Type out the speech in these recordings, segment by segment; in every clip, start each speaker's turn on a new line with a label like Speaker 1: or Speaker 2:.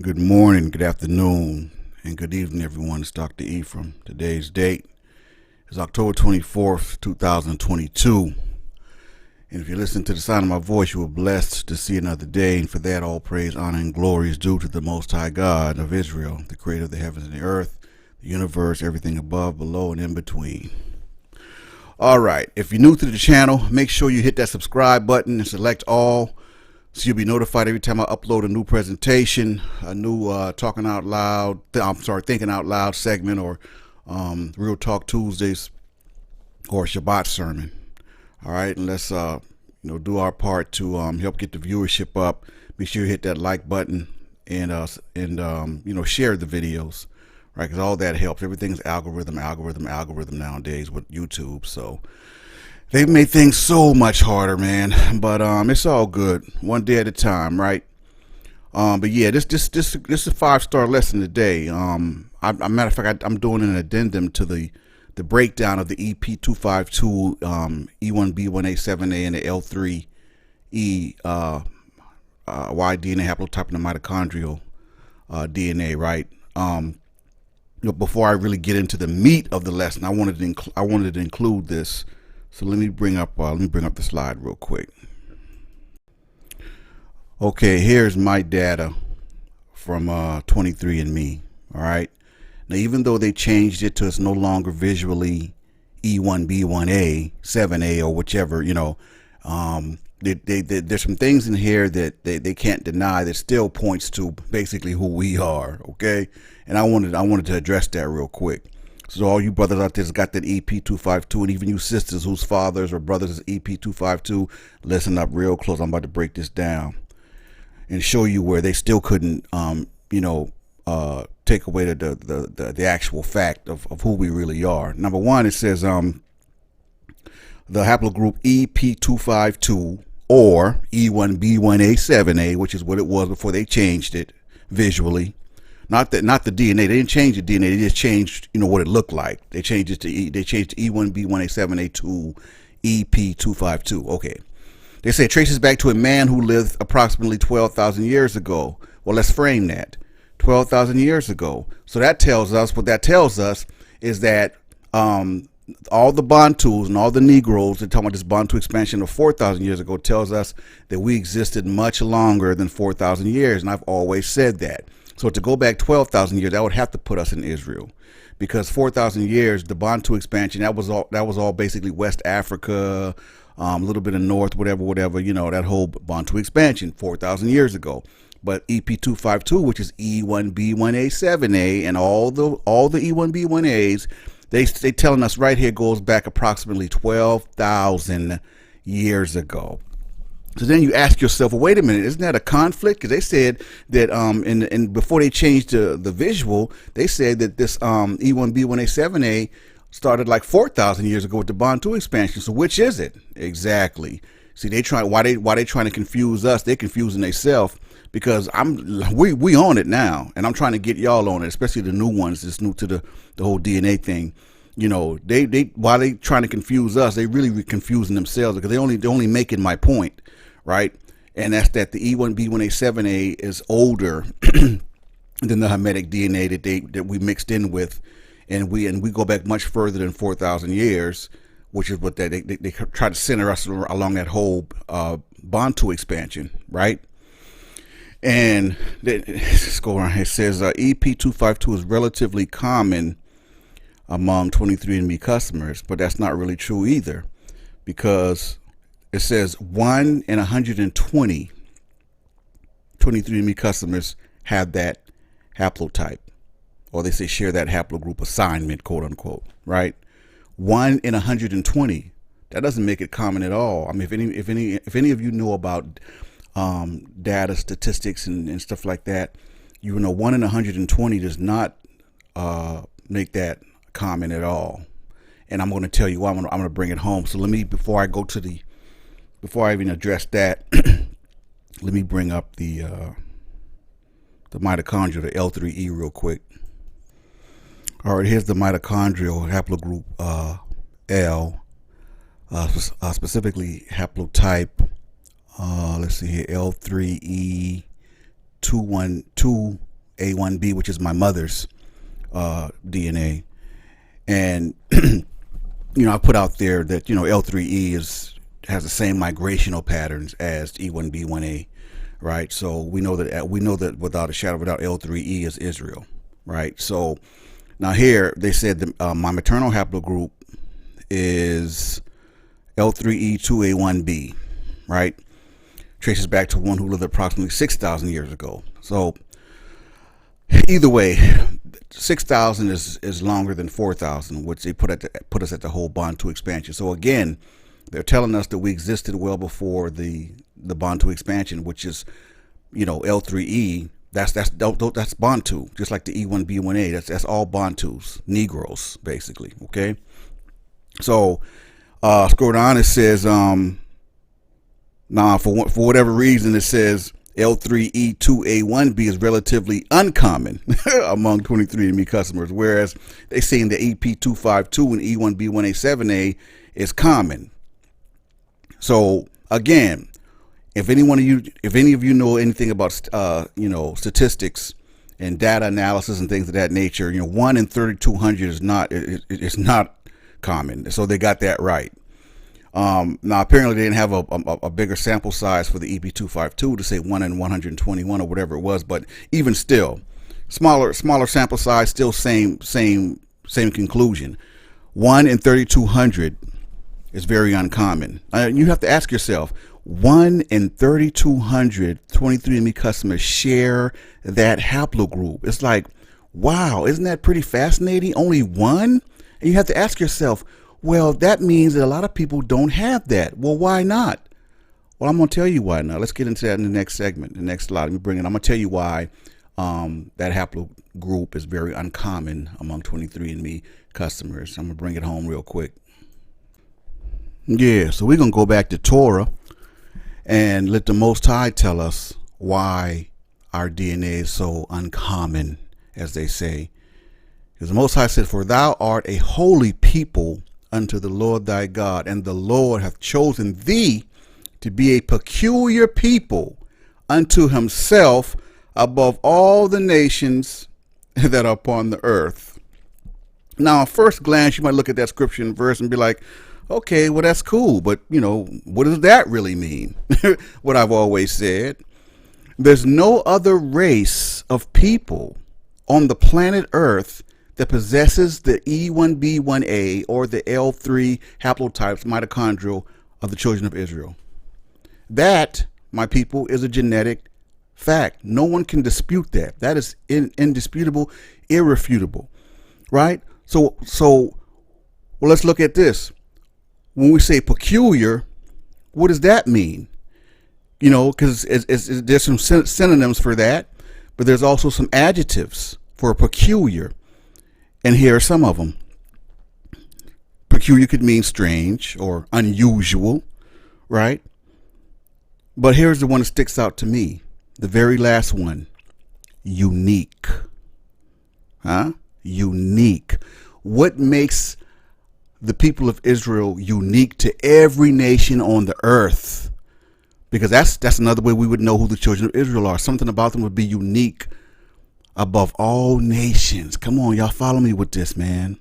Speaker 1: Good morning, good afternoon, and good evening, everyone. It's Dr. Ephraim. Today's date is October 24th, 2022. And if you listen to the sound of my voice, you were blessed to see another day. And for that, all praise, honor, and glory is due to the Most High God of Israel, the creator of the heavens and the earth, the universe, everything above, below, and in between. All right. If you're new to the channel, make sure you hit that subscribe button and select all, so you'll be notified every time I upload a new presentation, a new thinking out loud segment, or Real Talk Tuesdays, or Shabbat sermon. All right, and let's do our part to help get the viewership up. Make sure you hit that like button and share the videos, right? Because all that helps. Everything's algorithm nowadays with YouTube. So they've made things so much harder, man. But it's all good. One day at a time, right? But yeah, this is a 5-star lesson today. Matter of fact, I'm doing an addendum to the breakdown of the EP252 E1B1A7A and the L3E Y DNA haplotype in the mitochondrial DNA, right? Before I really get into the meat of the lesson, I wanted to include this. So let me bring up the slide real quick. Okay, here's my data from 23andMe. All right. Now, even though they changed it to it's no longer visually E1B1A7A or whichever, there's some things in here that they can't deny that still points to basically who we are. Okay, and I wanted to address that real quick. So all you brothers out there's got that EP252, and even you sisters whose fathers or brothers is EP252, listen up real close. I'm about to break this down and show you where they still couldn't, take away the actual fact of who we really are. Number one, it says the haplogroup EP252 or E1B1A7A, which is what it was before they changed it visually. Not the DNA. They didn't change the DNA. They just changed, what it looked like. They changed it to they changed E1B1A7A to EP252. Okay. They say it traces back to a man who lived approximately 12,000 years ago. Well, let's frame that. 12,000 years ago. So what that tells us is that all the Bantus and all the Negroes, they're talking about this Bantu expansion of 4,000 years ago, tells us that we existed much longer than 4,000 years. And I've always said that. So to go back 12,000 years, that would have to put us in Israel, because 4,000 years, the Bantu expansion, that was all basically West Africa, a little bit of North, whatever, that whole Bantu expansion 4,000 years ago. But EP252, which is E1B1A7A, and all the E1B1As, they telling us right here goes back approximately 12,000 years ago. So then you ask yourself, well, wait a minute, isn't that a conflict? Because they said that and before they changed the visual, they said that this E1B1A7A started like 4,000 years ago with the Bantu expansion. So which is it exactly? See, why they trying to confuse us? They're confusing themselves, because we on it now, and I'm trying to get y'all on it, especially the new ones that's new to the whole DNA thing. While they trying to confuse us, they really confusing themselves, because they only making my point, right? And that's that the E1B1A7A is older than the Hamitic DNA that we mixed in with, and we go back much further than 4,000 years, which is what they try to center us along that whole Bantu expansion, right? And let's go around here. It says EP252 is relatively common among 23andMe customers, but that's not really true either, because it says 1 in 120 23andMe customers have that haplotype, or they say share that haplogroup assignment, quote unquote, right? 1 in 120. That doesn't make it common at all. I mean, if any of you know about data, statistics, and stuff like that, 1 in 120 does not make that common at all. And I'm going to tell you why. I'm going to bring it home. So let me, before I even address that, let me bring up the mitochondria, the L3E, real quick. All right, here's the mitochondrial haplogroup L, specifically haplotype. Let's see here, L3E E1B1A7A, which is my mother's DNA. And, I put out there that, L3E has the same migrational patterns as E1B1A, right? So we know that without a shadow, without L3E is Israel, right? So now here they said that my maternal haplogroup is L3E2A1B, right? Traces back to one who lived approximately 6,000 years ago. So either way, 6,000 is longer than 4,000, which they put us at the whole Bantu expansion. So again, they're telling us that we existed well before the Bantu expansion, which is, L3E. That's Bantu, just like the E1B1A. That's all Bantus, Negroes, basically. Okay. So scroll down. It says now for whatever reason it says L3E2A1B is relatively uncommon among 23andMe customers, whereas they saying the EP252 and E1B1A7A is common. So again, if any of you know anything about statistics and data analysis and things of that nature, 1 in 3,200 is not common. So they got that right. Now apparently they didn't have a bigger sample size for the EP252 to say 1 in 121 or whatever it was, but even still, smaller sample size, still same conclusion. 1 in 3,200 is very uncommon. You have to ask yourself, 1 in 3,200 23andMe customers share that haplogroup. It's like, wow, isn't that pretty fascinating? Only one? And you have to ask yourself, well, that means that a lot of people don't have that. Well, why not? Well, I'm going to tell you why now. Let's get into that in the next segment, the next slide. I'm going to tell you why that haplogroup is very uncommon among 23andMe customers. I'm going to bring it home real quick. Yeah, so we're going to go back to Torah and let the Most High tell us why our DNA is so uncommon, as they say. Because the Most High said, "For thou art a holy people unto the Lord thy God, and the Lord hath chosen thee to be a peculiar people unto himself above all the nations that are upon the earth." Now, at first glance, you might look at that scripture and verse and be like, okay, well, that's cool, but, what does that really mean? What I've always said, there's no other race of people on the planet Earth that possesses the E1B1A or the L3 haplotypes, mitochondrial, of the children of Israel. That, my people, is a genetic fact. No one can dispute that. That is indisputable, irrefutable, right? So well, let's look at this. When we say peculiar, what does that mean? Because there's some synonyms for that, but there's also some adjectives for peculiar. And here are some of them. Peculiar could mean strange or unusual, right? But here's the one that sticks out to me. The very last one. Unique. Unique. What makes the people of Israel unique to every nation on the earth? Because that's another way we would know who the children of Israel are. Something about them would be unique above all nations. Come on, y'all follow me with this, man.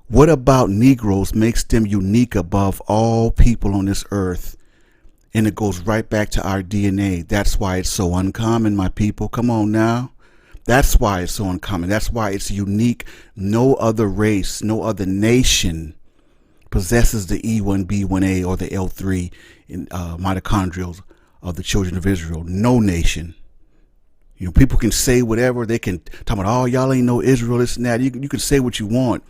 Speaker 1: What about Negroes makes them unique above all people on this earth? And it goes right back to our DNA. That's why it's so uncommon, my people. Come on now. That's why it's so uncommon. That's why it's unique. No other race, no other nation possesses the E1B1A or the L3 mitochondrials of the children of Israel. No nation. People can say whatever. They can talk about, oh, y'all ain't no Israel, this and that. You can say what you want.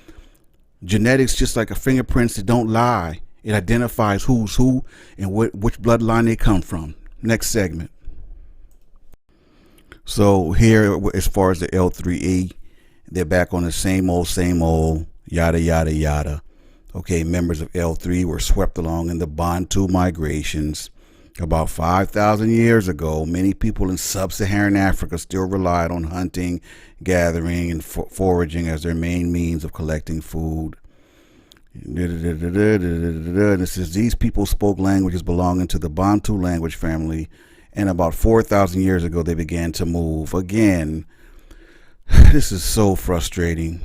Speaker 1: Genetics, just like a fingerprints, that don't lie. It identifies who's who and which bloodline they come from. Next segment. So here, as far as the L3E, they're back on the same old, yada, yada, yada. Okay, members of L3 were swept along in the Bantu migrations. About 5,000 years ago, many people in sub-Saharan Africa still relied on hunting, gathering, and foraging as their main means of collecting food. And it says these people spoke languages belonging to the Bantu language family And about 4,000 years ago, they began to move. Again, this is so frustrating.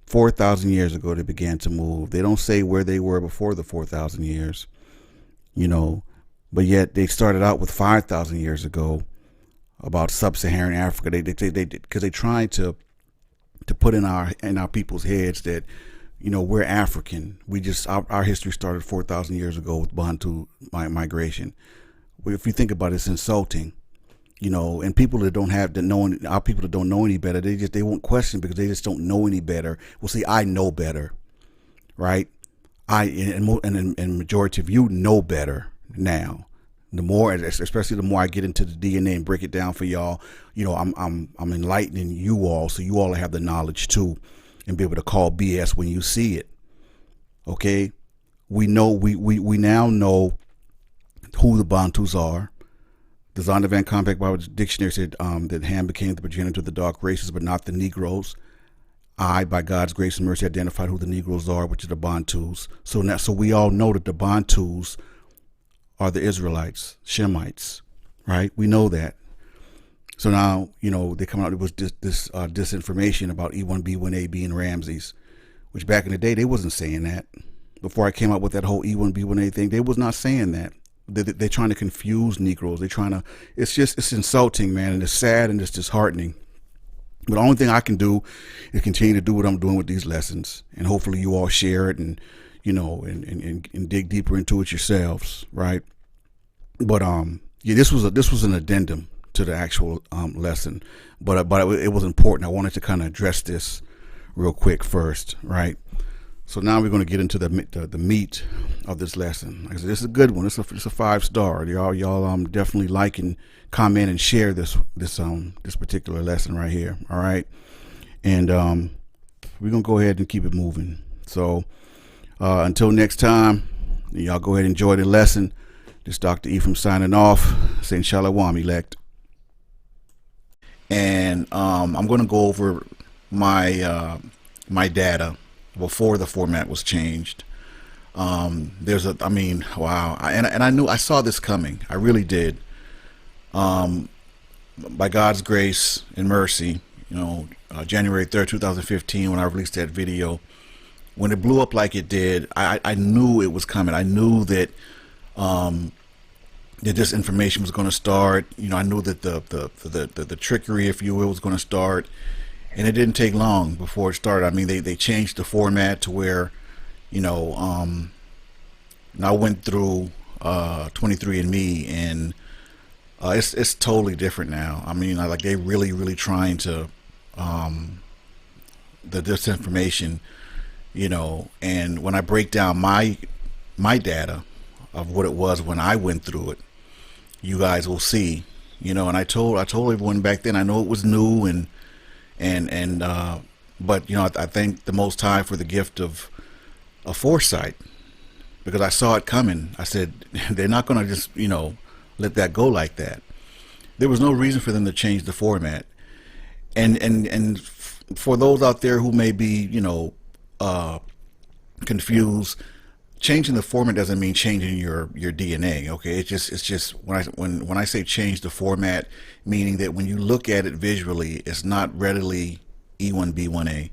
Speaker 1: 4,000 years ago, they began to move. They don't say where they were before the 4,000 years, you know, but yet they started out with 5,000 years ago about sub-Saharan Africa. Because they tried to put in our people's heads that, you know, we're African. Our history started 4,000 years ago with Bantu migration. If you think about it, it's insulting, you know. And people that don't know any better, they won't question because they just don't know any better. Well, see, I know better, right? And majority of you know better now. The more, especially the more I get into the DNA and break it down for y'all, you know, I'm enlightening you all, so you all have the knowledge too, and be able to call BS when you see it. Okay, we now know who the Bantus are. The Zondervan Compact Bible Dictionary said that Ham became the progenitor of the dark races, but not the Negroes. I, by God's grace and mercy, identified who the Negroes are, which are the Bantus. So we all know that the Bantus are the Israelites, Shemites, right? We know that. So now, you know, they come out with this disinformation about E1B1A being Ramses, which back in the day, they wasn't saying that. Before I came out with that whole E1B1A thing, they was not saying that. They're trying to confuse Negroes. It's insulting, man, and it's sad and it's disheartening. But the only thing I can do is continue to do what I'm doing with these lessons, and hopefully you all share it and, you know, and dig deeper into it yourselves, right? But yeah, this was an addendum to the actual lesson, but it was important. I wanted to kind of address this real quick first, right? So now we're going to get into the meat of this lesson. Like I said, this is a good one. It's a 5-star. Y'all definitely like and comment and share this particular lesson right here. All right, and we're gonna go ahead and keep it moving. So until next time, y'all go ahead and enjoy the lesson. This is Dr. Ephraim signing off, saying Shalom, elect. And I'm going to go over my my data before the format was changed. Wow. And I saw this coming. I really did. By God's grace and mercy, you know, January 3rd, 2015, when I released that video, when it blew up like it did, I knew it was coming. I knew that that this information was going to start. You know, I knew that the trickery, if you will, was going to start. And it didn't take long before it started. I mean, they changed the format to where, you know, I went through 23andMe, and it's totally different now. I mean, like, they really trying to this information, you know. And when I break down my data of what it was when I went through it, you guys will see, you know. And I told everyone back then, I know it was new, but you know, I thank the Most High for the gift of foresight, because I saw it coming. I said, they're not going to just, you know, let that go like that. There was no reason for them to change the format. And for those out there who may be, you know, confused, changing the format doesn't mean changing your DNA. Okay, it's just when I say change the format, meaning that when you look at it visually, it's not readily E1B1A.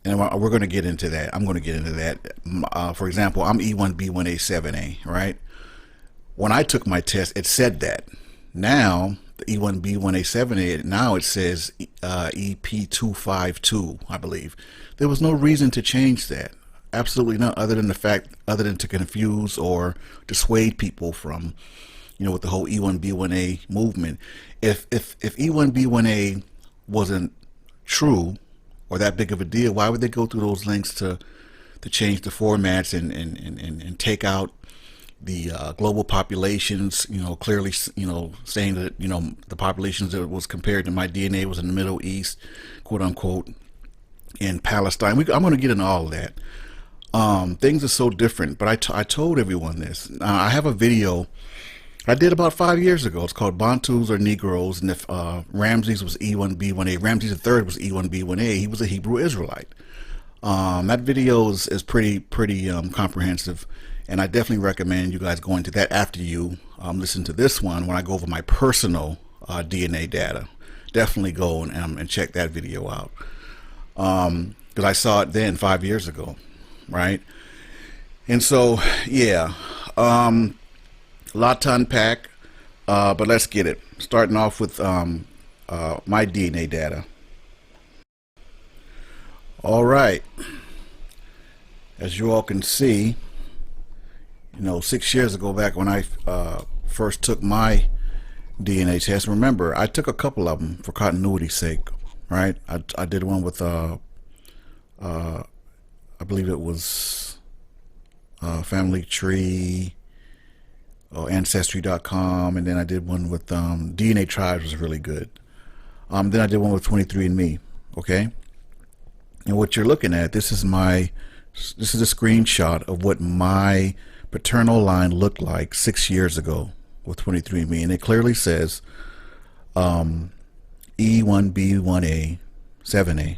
Speaker 1: And we're going to get into that. I'm going to get into that. For example, I'm E1B1A7A, right? When I took my test, it said that. Now, the E1B1A7A, now it says EP252, I believe. There was no reason to change that. Absolutely not, other than to confuse or dissuade people from, you know, with the whole E1B1A movement. If E1B1A wasn't true or that big of a deal, why would they go through those lengths to change the formats and take out the global populations, you know, clearly, you know, saying that, you know, the populations that was compared to my DNA was in the Middle East, quote unquote, in Palestine. I'm going to get into all of that. Things are so different, but I told everyone this. I have a video I did about 5 years ago. It's called Bantus or Negroes, and if Ramses was E1B1A, Ramses III was E1B1A, he was a Hebrew Israelite. That video is pretty comprehensive, And I definitely recommend you guys going to that after you listen to this one. When I go over my personal DNA data, definitely go and check that video out, because I saw it then 5 years ago, right? And so yeah, a lot to unpack, but let's get it. Starting off with my DNA data. All right, as you all can see, 6 years ago, back when I first took my DNA test. Remember, I took a couple of them for continuity's sake, right? I did one with I believe it was Family Tree or Ancestry.com, and then I did one with DNA Tribes, was really good. Then I did one with 23andMe. Okay, and what you're looking at, this is a screenshot of what my paternal line looked like 6 years ago with 23andMe, and it clearly says E1B1A7A,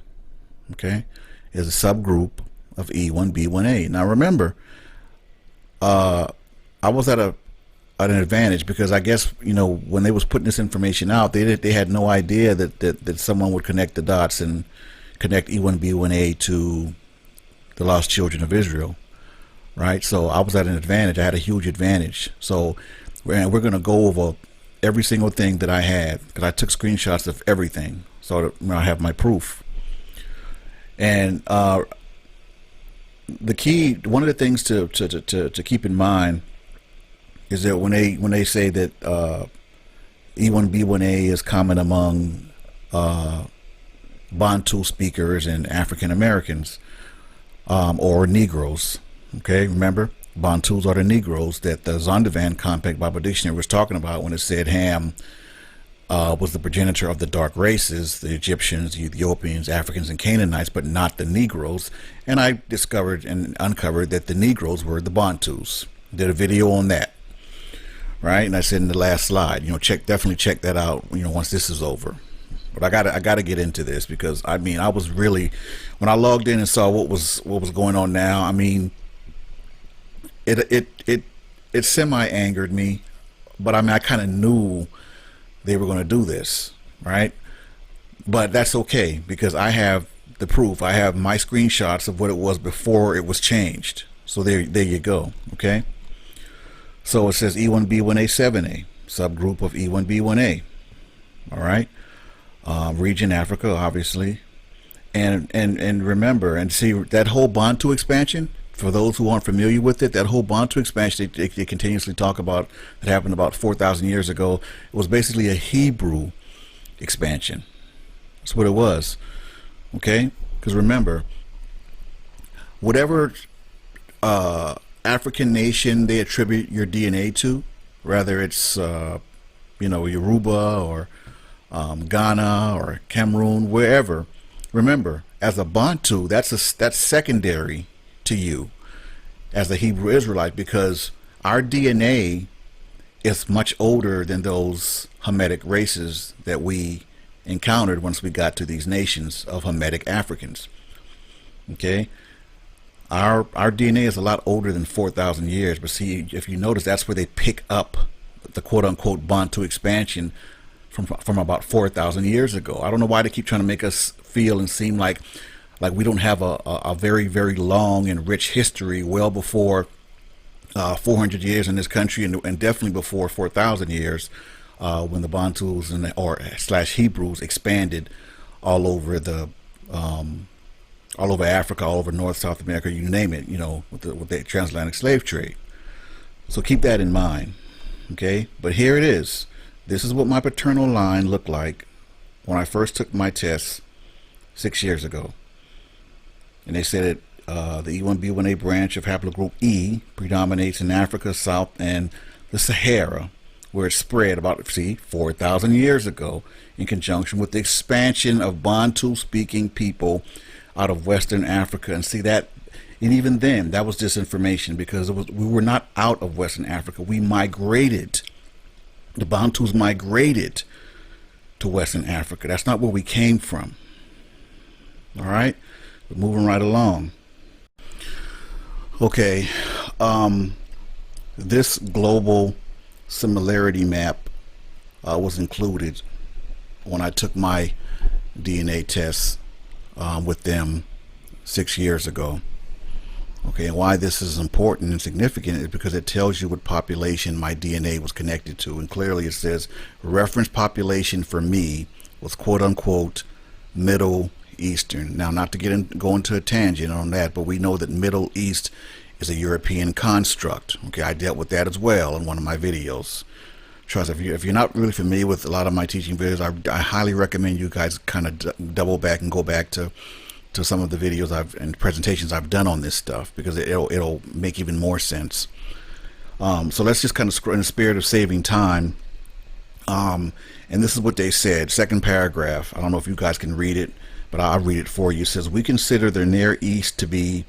Speaker 1: okay, is a subgroup of E1B1A. Now remember, I was at an advantage, because I guess when they was putting this information out, they had no idea that someone would connect the dots and connect E1B1A to the lost children of Israel, right? So I was at an advantage. I had a huge advantage. So we're going to go over every single thing that I had, because I took screenshots of everything, so that I have my proof. And the key, one of the things to keep in mind is that when they say that E1B1A is common among Bantu speakers and African Americans, or Negroes. Okay, remember, Bantus are the Negroes that the Zondervan Compact Bible Dictionary was talking about when it said Ham was the progenitor of the dark races, the Egyptians, the Ethiopians, Africans, and Canaanites, but not the Negroes. And I discovered and uncovered that the Negroes were the Bantus. Did a video on that, right? And I said in the last slide, definitely check that out, once this is over. But I gotta get into this, because I was really, when I logged in and saw what was going on now, it semi angered me, but I kind of knew they were going to do this, right? But that's okay, because I have the proof. I have my screenshots of what it was before it was changed. So there you go. Okay. So it says E1B1A7A, subgroup of E1B1A. All right. Region Africa, obviously, and remember, and see, that whole Bantu expansion, for those who aren't familiar with it, that whole Bantu expansion they continuously talk about, that happened about 4,000 years ago. It was basically a Hebrew expansion. That's what it was. Okay, because remember, whatever African nation they attribute your DNA to, whether it's Yoruba or Ghana or Cameroon, wherever, remember, as a Bantu, that's secondary to you as a Hebrew Israelite, because our DNA is much older than those Hamitic races that we encountered once we got to these nations of Hamitic Africans. Okay, our DNA is a lot older than 4,000 years, but see, if you notice, that's where they pick up the quote-unquote Bantu expansion from about 4,000 years ago. I don't know why they keep trying to make us feel and seem like we don't have a very, very long and rich history, well before 400 years in this country, and definitely before 4,000 years, when the Bantus / Hebrews expanded all over all over Africa, all over North, South America, you name it, with the transatlantic slave trade. So keep that in mind. Okay, but here it is. This is what my paternal line looked like when I first took my test 6 years ago. And they said that the E1B1A branch of haplogroup E predominates in Africa, South, and the Sahara, where it spread about, 4,000 years ago, in conjunction with the expansion of Bantu-speaking people out of Western Africa. And see that, and even then, that was disinformation, because we were not out of Western Africa. We migrated. The Bantus migrated to Western Africa. That's not where we came from. All right, we're moving right along. Okay, This global similarity map was included when I took my DNA test with them 6 years ago. Okay, and why this is important and significant is because it tells you what population my DNA was connected to, and clearly it says reference population for me was quote unquote Middle Eastern. Now, not to go into a tangent on that, but we know that Middle East is a European construct. Okay, I dealt with that as well in one of my videos. Trust, if you're not really familiar with a lot of my teaching videos, I highly recommend you guys kind of double back and go back to some of the videos and presentations I've done on this stuff, because it'll make even more sense. So let's just kind of, in the spirit of saving time, and this is what they said, second paragraph. I don't know if you guys can read it, but I'll read it for you. It says, we consider the Near East to be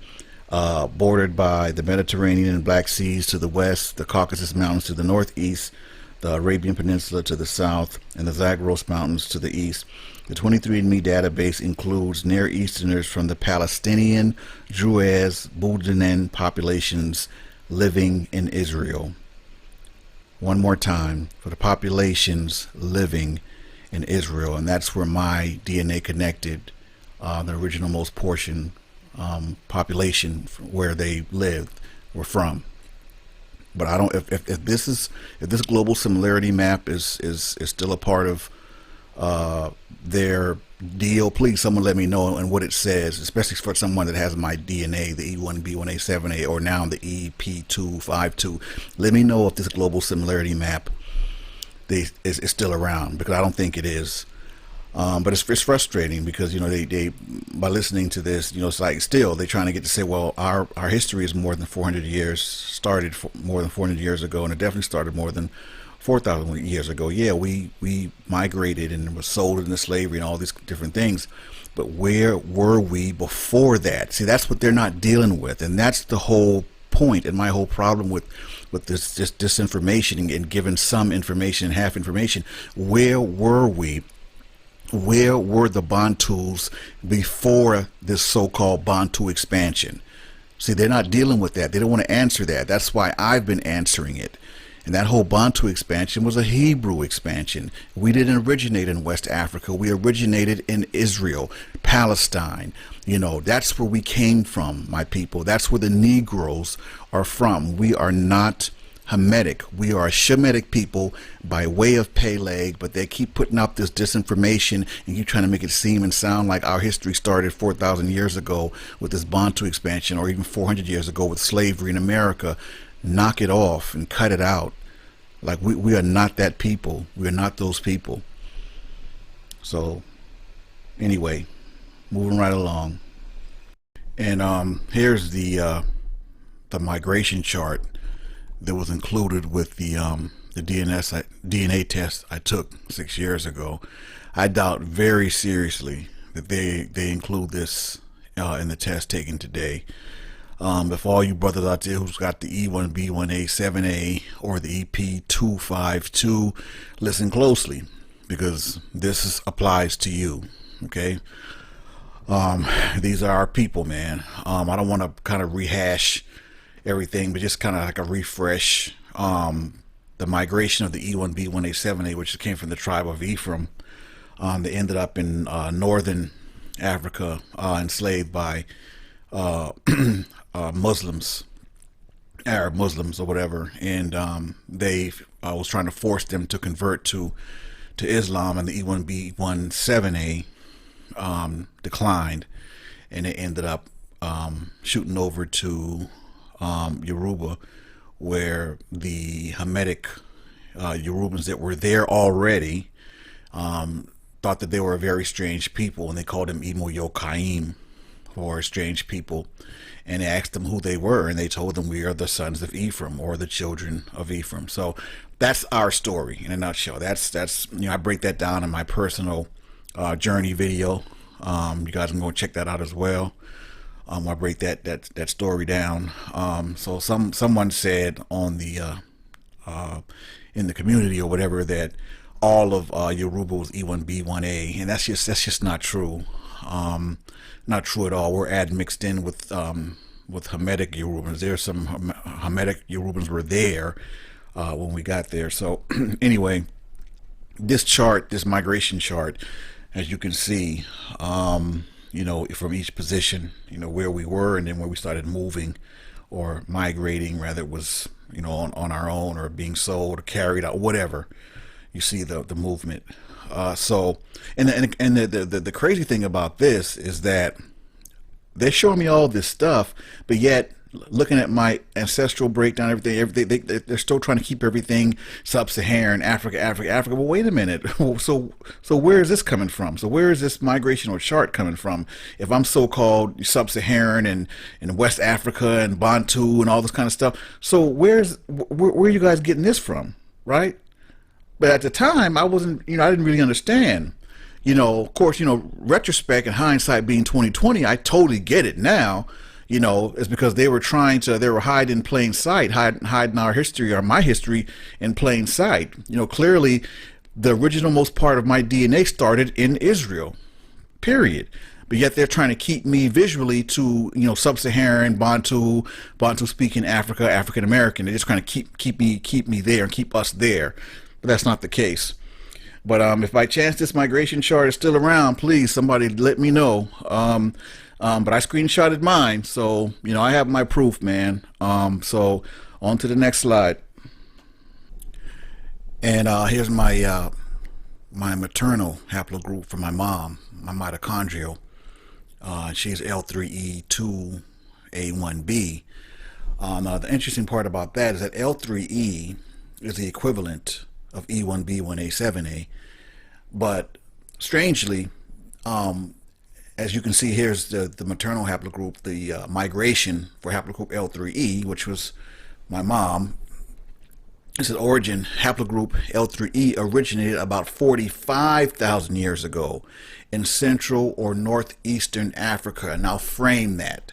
Speaker 1: bordered by the Mediterranean and Black Seas to the west, the Caucasus Mountains to the northeast, the Arabian Peninsula to the south, and the Zagros Mountains to the east. The 23andMe database includes Near Easterners from the Palestinian, Druze, Bulgarian populations living in Israel. One more time, for the populations living in Israel, and that's where my DNA connected the original most portion population where they lived were from. But I don't. If this global similarity map is still a part of their deal, please someone let me know and what it says, especially for someone that has my DNA, the E1B1A7A, or now the EP252. Let me know if this global similarity map is still around, because I don't think it is. But it's frustrating because, you know, they by listening to this, you know, it's like still they're trying to get to say, well, our history is more than 400 years, started more than 400 years ago, and it definitely started more than 4,000 years ago. Yeah, we migrated and was sold into slavery and all these different things, but where were we before that? See, that's what they're not dealing with, and that's the whole point and my whole problem with this disinformation and giving some information and half information. Where were we? Where were the Bantus before this so-called Bantu expansion? See, they're not dealing with that. They don't want to answer that. That's why I've been answering it. And that whole Bantu expansion was a Hebrew expansion. We didn't originate in West Africa. We originated in Israel, Palestine. You know, that's where we came from, my people. That's where the Negroes are from. We are not Hamitic. We are a Shemitic people by way of Peleg, but they keep putting up this disinformation and keep trying to make it seem and sound like our history started 4,000 years ago with this Bantu expansion, or even 400 years ago with slavery in America. Knock it off and cut it out. Like, we are not that people. We are not those people. So anyway, moving right along. And here's the migration chart that was included with the DNA test I took 6 years ago. I doubt very seriously that they include this in the test taken today. If all you brothers out there who's got the E1B1A7A or the EP252, listen closely, because this applies to you. Okay, these are our people, man. I don't want to kind of rehash everything, but just kind of like a refresh. The migration of the E1B1A7A, which came from the tribe of Ephraim, they ended up in northern Africa, enslaved by Muslims, Arab Muslims or whatever, and they was trying to force them to convert to Islam, and the E1B1A7A declined, and they ended up shooting over to Yoruba, where the Hamitic Yorubans that were there already thought that they were a very strange people, and they called them Imo or strange people, and they asked them who they were, and they told them, we are the sons of Ephraim, or the children of Ephraim. So that's our story in a nutshell. That's you know, I break that down in my personal journey video. You guys can go check that out as well. I break that story down. So someone said on the in the community or whatever that all of Yoruba was E1B1A, and that's just not true. Not true at all. We're admixed in with with Hamitic Yorubans. There's some Hamitic Yorubans were there when we got there. So anyway, this chart, this migration chart, as you can see, you know, from each position, you know, where we were and then where we started moving or migrating, rather it was, you know, on our own or being sold or carried out, whatever. You see the movement. So, and the crazy thing about this is that they're showing me all this stuff, but yet looking at my ancestral breakdown, everything, they're still trying to keep everything sub-Saharan Africa. Well, wait a minute. So where is this coming from? So where is this migrational chart coming from? If I'm so-called sub-Saharan and West Africa and Bantu and all this kind of stuff, so where are you guys getting this from, right? But at the time, I wasn't, you know, I didn't really understand. You know, of course, you know, retrospect and hindsight being 2020, I totally get it now. You know, it's because they were hiding in plain sight, hiding our history or my history in plain sight. You know, clearly the original most part of my DNA started in Israel, period. But yet they're trying to keep me visually to, you know, sub-Saharan, Bantu speaking Africa, African American. They're just trying to keep me there and keep us there. But that's not the case. But if by chance this migration chart is still around, please somebody let me know. But I screenshotted mine, so you know I have my proof, man. So on to the next slide. And here's my my maternal haplogroup for my mom, my mitochondrial. She's L3E2A1B. Now the interesting part about that is that L3E is the equivalent of E1B1A7A, but strangely, as you can see, here's the maternal haplogroup, the migration for haplogroup L3E, which was my mom. This is origin. Haplogroup L3E originated about 45,000 years ago in Central or Northeastern Africa. And I'll frame that.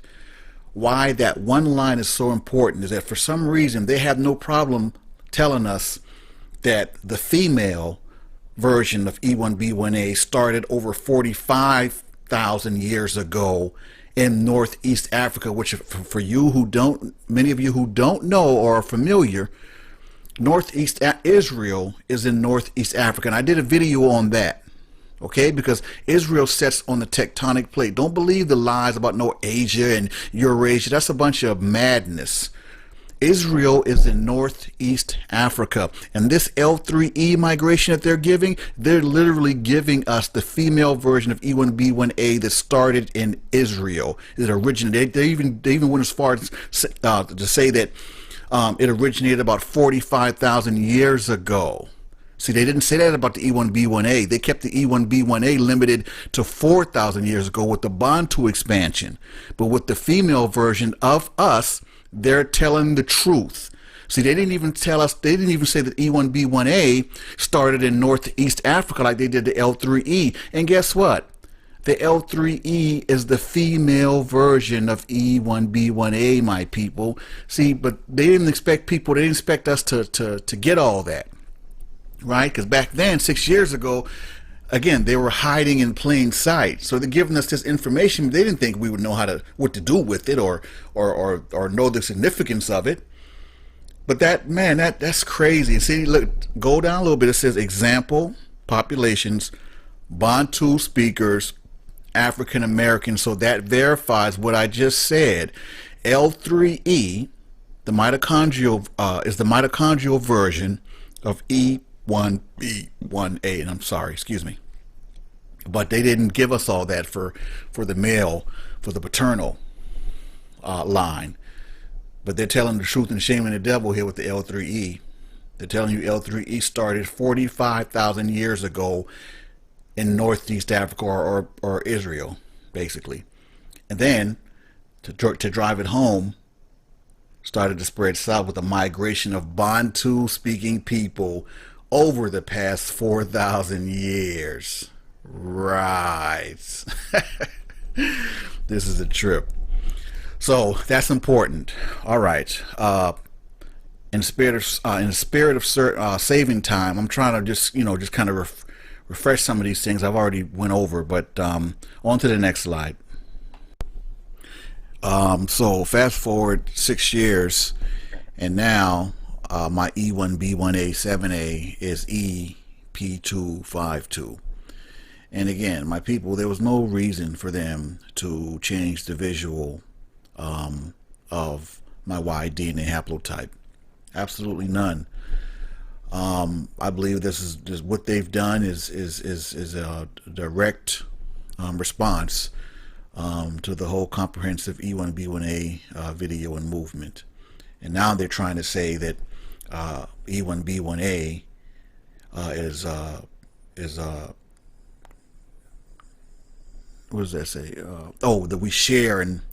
Speaker 1: Why that one line is so important is that for some reason they have no problem telling us that the female version of E1B1A started over 45,000 years ago in Northeast Africa, which for you who don't, many of you who don't know or are familiar, Northeast Israel is in Northeast Africa. And I did a video on that, okay? Because Israel sits on the tectonic plate. Don't believe the lies about no Asia and Eurasia. That's a bunch of madness. Israel is in Northeast Africa, and this L3E migration that they're giving, they're literally giving us the female version of E1B1A that started in Israel. It originated. They even went as far as to say that it originated about 45,000 years ago. See, they didn't say that about the E1B1A. They kept the E1B1A limited to 4,000 years ago with the Bantu expansion, but with the female version of us, they're telling the truth. See, they didn't even tell us, they didn't even say that E1B1A started in Northeast Africa like they did the L3E. And guess what? The L3E is the female version of E1B1A, my people. See, but they didn't expect people, they didn't expect us to get all that, right? Because back then, 6 years ago, again, they were hiding in plain sight. So they're giving us this information. They didn't think we would know what to do with it or know the significance of it. But that, man, that's crazy. See, look, go down a little bit. It says example populations, Bantu speakers, African Americans. So that verifies what I just said. L3E, the mitochondrial, is the mitochondrial version of E1B1A. And I'm sorry, excuse me. But they didn't give us all that for the male, for the paternal line. But they're telling the truth and shaming the devil here with the L3E. They're telling you L3E started 45,000 years ago in Northeast Africa or Israel, basically. And then, to drive it home, started to spread south with a migration of Bantu-speaking people over the past 4,000 years. Right. This is a trip. So that's important. All right. In the spirit of saving time, I'm trying to just kind of refresh some of these things I've already went over. But on to the next slide. So fast forward 6 years, and now my E1B1A7A is EP252. And again, my people, there was no reason for them to change the visual of my Y DNA haplotype. Absolutely none. I believe this is what they've done is a direct response to the whole comprehensive E1B1A video and movement. And now they're trying to say that E1B1A is what does that say? That we share an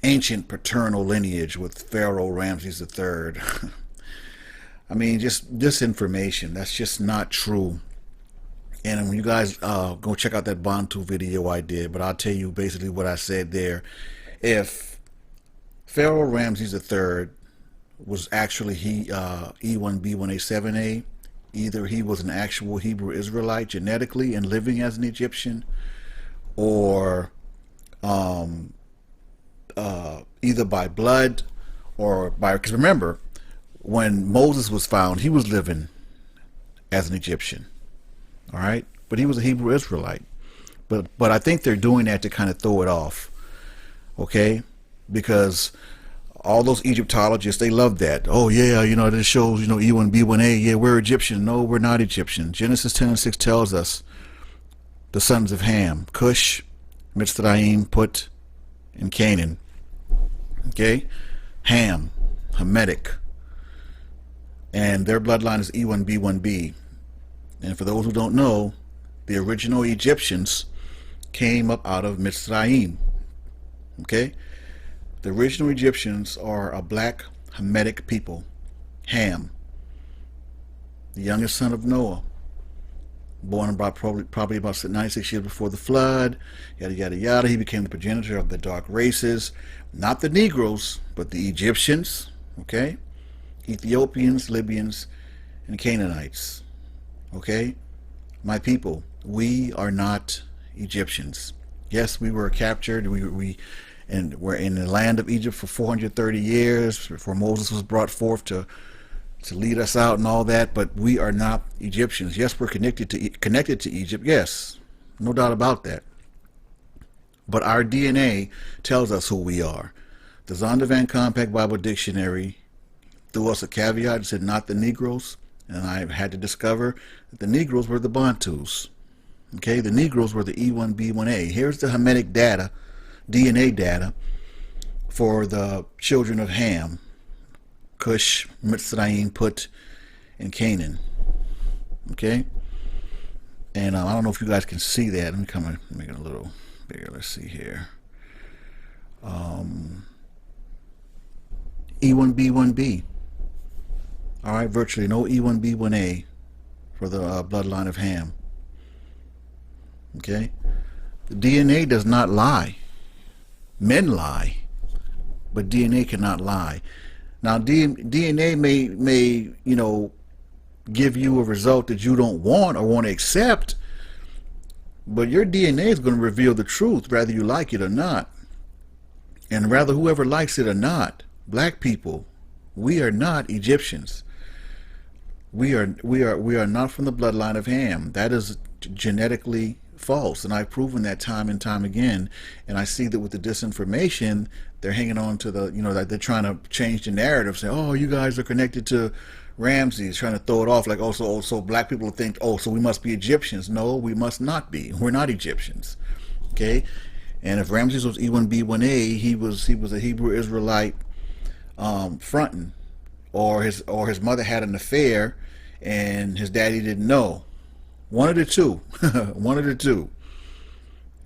Speaker 1: ancient paternal lineage with Pharaoh Ramses III. I mean, just disinformation. That's just not true. And when you guys go check out that Bantu video I did, but I'll tell you basically what I said there. If Pharaoh Ramses III was actually E1B1A7A, either he was an actual Hebrew Israelite genetically and living as an Egyptian, or either by blood or by, because remember, when Moses was found, he was living as an Egyptian, all right, but he was a Hebrew Israelite. But I think they're doing that to kind of throw it off, okay, because all those Egyptologists, they love that. Oh yeah, you know, this shows, you know, E1B1A, yeah, we're Egyptian. No, we're not Egyptian. Genesis 10:6 tells us the sons of Ham, Cush, Mitzrayim, Put, and Canaan. Okay, Ham, Hamitic, and their bloodline is E1B1B. And for those who don't know, the original Egyptians came up out of Mitzrayim. Okay, the original Egyptians are a black Hamitic people. Ham, the youngest son of Noah, born about probably about 96 years before the flood, yada yada yada. He became the progenitor of the dark races, not the Negroes, but the Egyptians, okay, Ethiopians, Libyans, and Canaanites. Okay, my people, we are not Egyptians. Yes, we were captured. We were in the land of Egypt for 430 years before Moses was brought forth to lead us out and all that, but we are not Egyptians. Yes, we're connected to Egypt. Yes, no doubt about that. But our DNA tells us who we are. The Zondervan Compact Bible Dictionary threw us a caveat and said not the Negroes, and I had to discover that the Negroes were the Bantus. Okay, the Negroes were the E1B1A. Here's the Hamitic data, DNA data for the children of Ham, Cush, Mitzrayim, Put, and Canaan. Okay, and I don't know if you guys can see that. Let me come and make it a little bigger. Let's see here. E1B1B. All right, virtually no E1B1A for the bloodline of Ham. Okay, the DNA does not lie. Men lie, but DNA cannot lie. Now, DNA may you know, give you a result that you don't want or want to accept, but your DNA is going to reveal the truth, whether you like it or not. And rather, whoever likes it or not, black people, we are not Egyptians. We are not from the bloodline of Ham. That is genetically false, and I've proven that time and time again. And I see that with the disinformation, they're hanging on to the, you know, that they're trying to change the narrative, say, oh, you guys are connected to Ramses, trying to throw it off like, so black people think, oh, so we must be Egyptians. No, we must not be. We're not Egyptians. Okay, and if Ramses was E1B1A, he was a Hebrew Israelite fronting, or his mother had an affair and his daddy didn't know. One of the two. One of the two.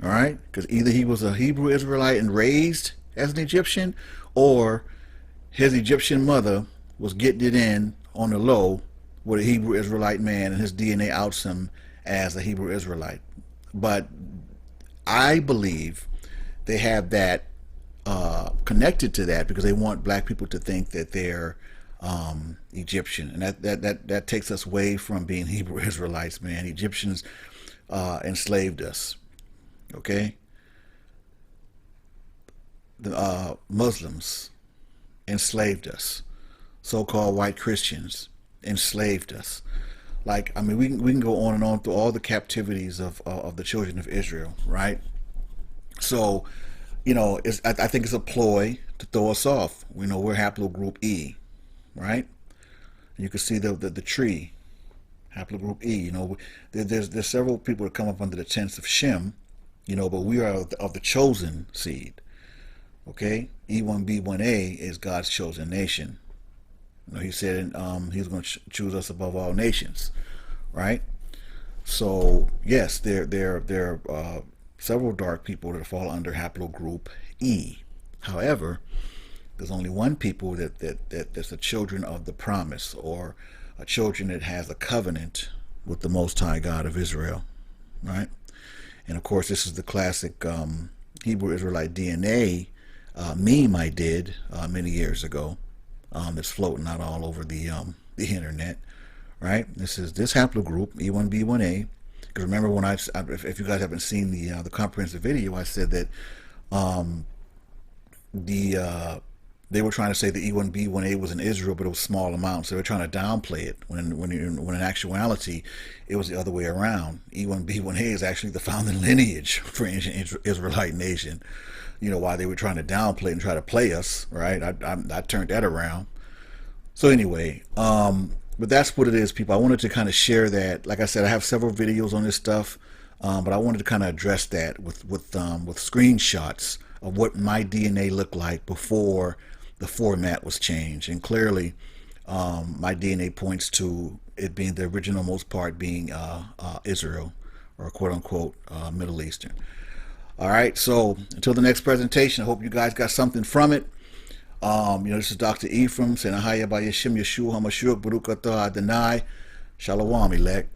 Speaker 1: All right, because either he was a Hebrew Israelite and raised as an Egyptian, or his Egyptian mother was getting it in on the low with a Hebrew Israelite man, and his DNA outs him as a Hebrew Israelite. But I believe they have that connected to that because they want black people to think that they're Egyptian, and that takes us away from being Hebrew Israelites, man. Egyptians enslaved us. Okay, the Muslims enslaved us. So-called white Christians enslaved us. Like, I mean, we can go on and on through all the captivities of the children of Israel, right? So, you know, I think it's a ploy to throw us off. We know we're haplogroup E, right? You can see the tree, haplogroup E. You know, there's several people that come up under the tents of Shem, you know, but we are of the chosen seed. Okay, E1B1A is God's chosen nation. You know, he said he's going to choose us above all nations, right? So yes, there are several dark people that fall under haplogroup E. However, there's only one people that's the children of the promise, or a children that has a covenant with the Most High God of Israel, right? And of course, this is the classic Hebrew Israelite DNA meme I did many years ago. That's floating out all over the internet, right? This haplogroup E1B1A. Because remember when if you guys haven't seen the comprehensive video, I said that they were trying to say the E1B1A was in Israel, but it was small amounts. They were trying to downplay it when in actuality it was the other way around. E1B1A is actually the founding lineage for ancient Israelite nation. You know, why they were trying to downplay and try to play us, right? I turned that around. So anyway, but that's what it is, people. I wanted to kind of share that. Like I said, I have several videos on this stuff, but I wanted to kind of address that with screenshots of what my DNA looked like before the format was changed. And clearly, my DNA points to it being the original, most part being Israel, or quote unquote Middle Eastern. All right, so until the next presentation, I hope you guys got something from it. You know, this is Dr. Ephraim saying, Ahaya by Yeshua HaMashiach Baruch Atah Adonai. Shalom, elect.